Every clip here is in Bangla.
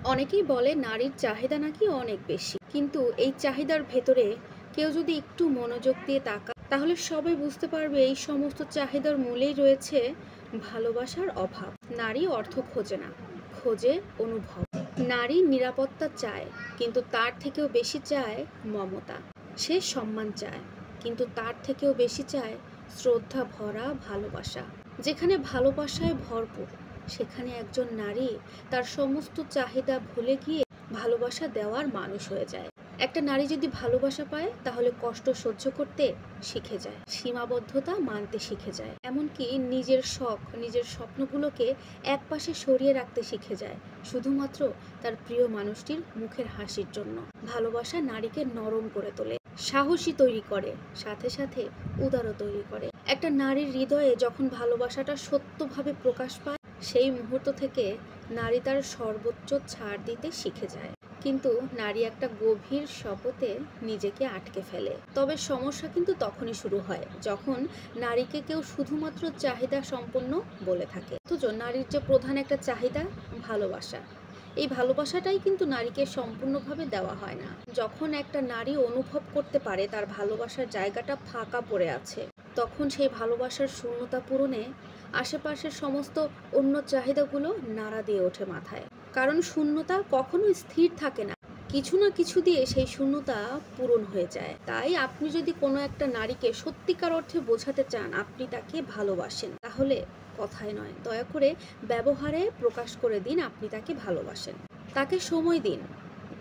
অনেকেই বলে নারীর চাহিদা নাকি অনেক বেশি, কিন্তু এই চাহিদার ভেতরে কেউ যদি একটু মনোযোগ দিয়ে তাকায় তাহলে সবাই বুঝতে পারবে এই সমস্ত চাহিদার মূলেই রয়েছে ভালোবাসার অভাব। নারী অর্থ খোঁজে না, খোঁজে অনুভব। নারী নিরাপত্তা চায়, কিন্তু তার থেকেও বেশি চায় মমতা। সে সম্মান চায়, কিন্তু তার থেকেও বেশি চায় শ্রদ্ধা ভরা ভালোবাসা। যেখানে ভালোবাসায় ভরপুর, সেখানে একজন নারী তার সমস্ত চাহিদা ভুলে গিয়ে ভালোবাসা দেওয়ার মানুষ হয়ে যায়। একটা নারী যদি ভালোবাসা পায় তাহলে কষ্ট সহ্য করতে শিখে যায়, সীমাবদ্ধতা মানতে শিখে যায়, এমনকি নিজের শখ, নিজের স্বপ্নগুলোকে একপাশে সরিয়ে রাখতে শিখে যায় শুধুমাত্র তার প্রিয় মানুষটির মুখের হাসির জন্য। ভালোবাসা নারীকে নরম করে তোলে, সাহসী তৈরি করে, সাথে সাথে উদারও তৈরি করে। একটা নারীর হৃদয়ে যখন ভালোবাসাটা সত্যভাবে প্রকাশ পায়, সেই মুহূর্ত থেকে নারী তার সর্বোচ্চ ছাড় দিতে শিখে যায়। কিন্তু নারী একটা গভীর শপথে নিজেকে আটকে ফেলে। তবে সমস্যা কিন্তু তখনই শুরু হয় যখন নারীকে কেউ শুধুমাত্র চাহিদা সম্পন্ন বলে থাকে। অথচ নারীর যে প্রধান একটা চাহিদা ভালোবাসা, এই ভালোবাসাটাই কিন্তু নারীকে সম্পূর্ণভাবে দেওয়া হয় না। যখন একটা নারী অনুভব করতে পারে তার ভালোবাসার জায়গাটা ফাঁকা পড়ে আছে, তখন সেই ভালোবাসার শূন্যতা পূরণে আশেপাশের সমস্ত অন্য চাহিদাগুলো নাড়া দিয়ে ওঠে মাথায়। কারণ শূন্যতা কখনো স্থির থাকে না, কিছু না কিছু দিয়ে সেই শূন্যতা পূরণ হয়ে যায়। তাই আপনি যদি কোনো একটা নারীকে সত্যিকার অর্থে বোঝাতে চান আপনি তাকে ভালোবাসেন, তাহলে কথায় নয়, দয়া করে ব্যবহারে প্রকাশ করে দিন আপনি তাকে ভালোবাসেন। তাকে সময় দিন,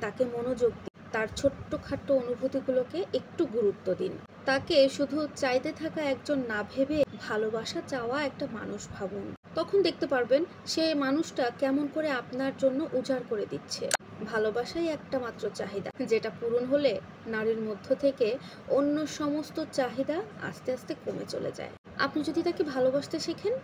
তাকে মনোযোগ দিন, তার ছোট্টখাট্ট অনুভূতিগুলোকে একটু গুরুত্ব দিন। তাকে শুধু চাইতে থাকা একজন না ভেবে ভালোবাসা চাওয়া একটা মানুষ ভাবুন। তখন দেখতে পারবেন সে মানুষটা কেমন করে আপনার জন্য উজাড় করে দিচ্ছে। ভালোবাসাই একটা মাত্র চাহিদা, যেটা পূরণ হলে নারীর মধ্য থেকে অন্য সমস্ত চাহিদা আস্তে আস্তে কমে চলে যায়। আপনি যদি তাকে ভালোবাসতে শেখেন,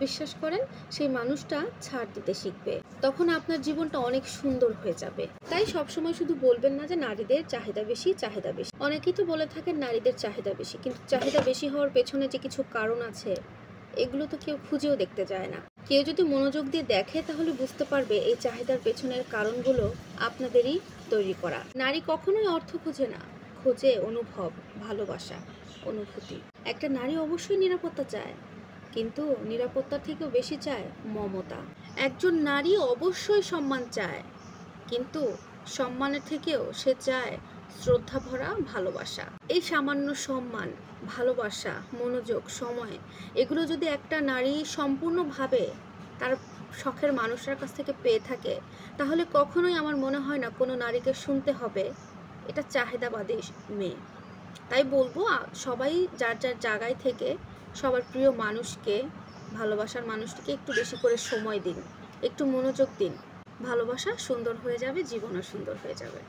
বিশ্বাস করেন সেই মানুষটা ছাড় দিতে শিখবে, তখন আপনার জীবনটা অনেক সুন্দর হয়ে যাবে। তাই সবসময় শুধু বলবেন না যে নারীদের চাহিদা বেশি, চাহিদা বেশি। অনেকেই তো বলে থাকেন নারীদের চাহিদা বেশি, কিন্তু চাহিদা বেশি হওয়ার পেছনে যে কিছু কারণ আছে এগুলো তো কেউ খুঁজেও দেখতে যায় না। কেউ যদি মনোযোগ দিয়ে দেখে তাহলে বুঝতে পারবে এই চাহিদার পেছনের কারণগুলো আপনাদেরই তৈরি করা। নারী কখনোই অর্থ খোঁজে না, খোঁজে অনুভব, ভালোবাসা, অনুভূতি। একটা নারী অবশ্যই নিরাপত্তা চায়, কিন্তু নিরাপত্তার থেকেও বেশি চায় মমতা। একজন নারী অবশ্যই সম্মান চায়, কিন্তু সম্মানের থেকেও সে চায় শ্রদ্ধা ভরা ভালোবাসা। এই সামান্য সম্মান, ভালোবাসা, মনোযোগ, সময়, এগুলো যদি একটা নারী সম্পূর্ণভাবে তার শখের মানুষের কাছ থেকে পেয়ে থাকে, তাহলে কখনোই আমার মনে হয় না কোনো নারীকে শুনতে হবে এটা চাহিদাবাদী মেয়ে। তাই বলবো সবাই যার যার জায়গায় থেকে সবার প্রিয় মানুষকে, ভালোবাসার মানুষটিকে একটু বেশি করে সময় দিন, একটু মনোযোগ দিন। ভালোবাসা সুন্দর হয়ে যাবে, জীবনও সুন্দর হয়ে যাবে।